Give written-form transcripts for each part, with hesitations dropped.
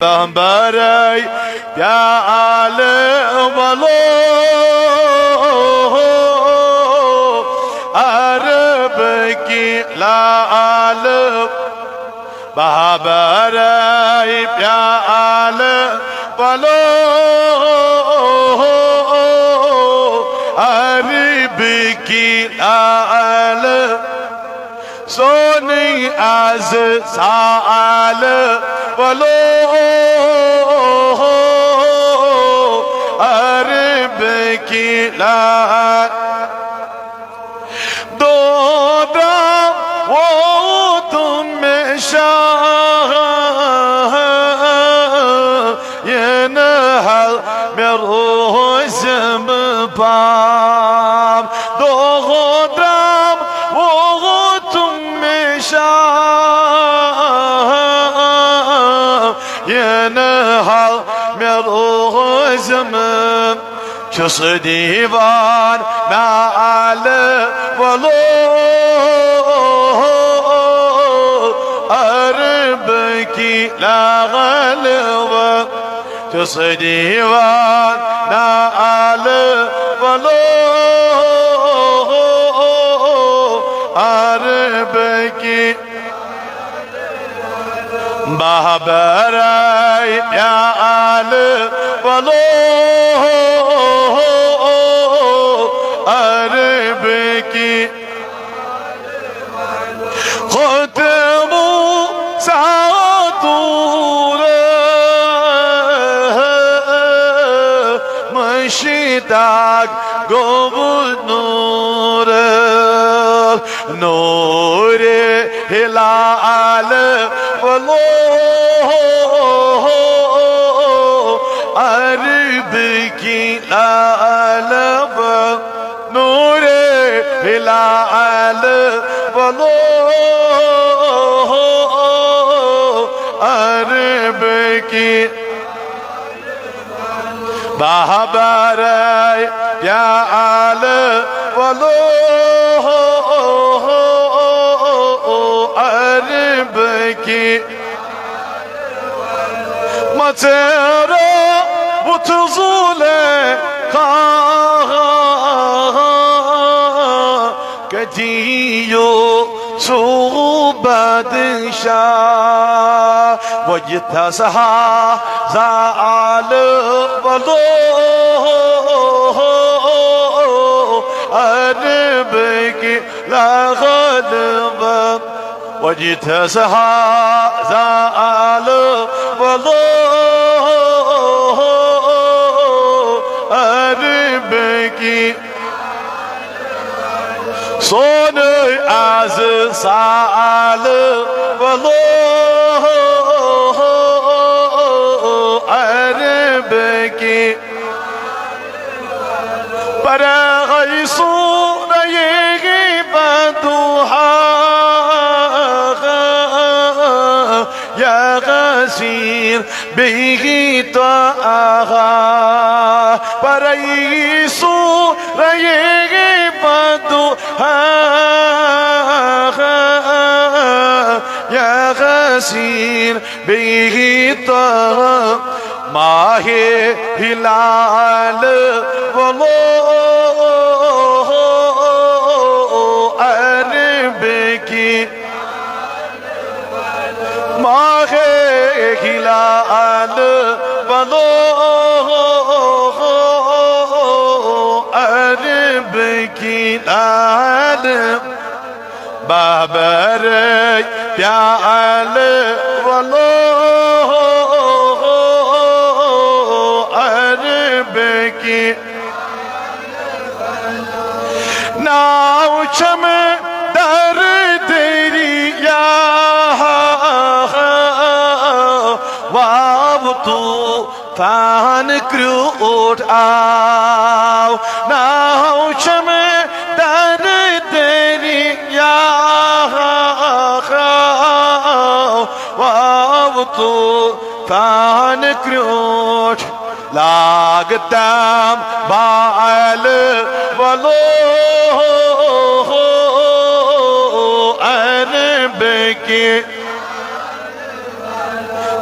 بمبري يا عالم الله أربكي لا عالم بمبري يا عالم الله أربكي لا عالم سوني عز سعال ولو أربكي لا دودا وطم شاه ينهل مروز مبام دودا وطم شاه ينهل مروز مبام كصديبان معال ولو أربكي لا غلبة كصديبان معال ولو أربكي بهبري يا آل ولو أربكي ختموا سعطوره مشيتك قبل نوره نور هلال والله أربكي لا ألبا نور هلال والله أربكي بهبري يا آل والله أربكي ما ترى وتظل كتيو صوبة شا وجتسها زعل والله أربكي لا غلب وجتسها زعل والله أربكي صوني عز سعال والله أربكي برغي صون يغيب دوحا يا غسير به طاغا برغي صون يغيب يا غسيل به طه ما هي هلال والله أربكي ما هي هلال والله أربكي العالم بابري يا علي والله أربكي ناوشم دردري يا وابطو فانكروت آو ناوشم دردري يا وابطو فانكروت لا قدام بعل والله أربكي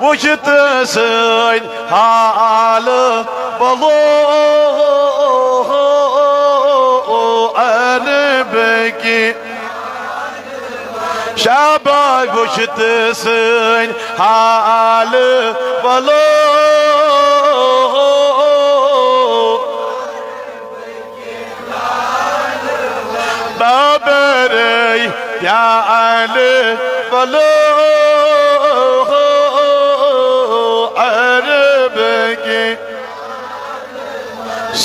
وجت سين حال بلوه أربكي شباب وجت سين حال بلوه بابري يا علي بلوه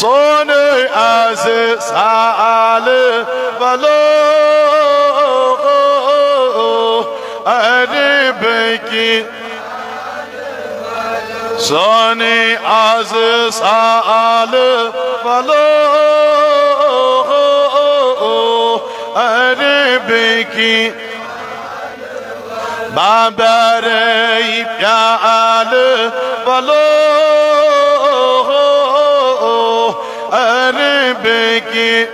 صوني عزيز على بلوغ أربكي صوني عزيز على بلوغ أربكي بابا ريب يا على بلوغ أربكي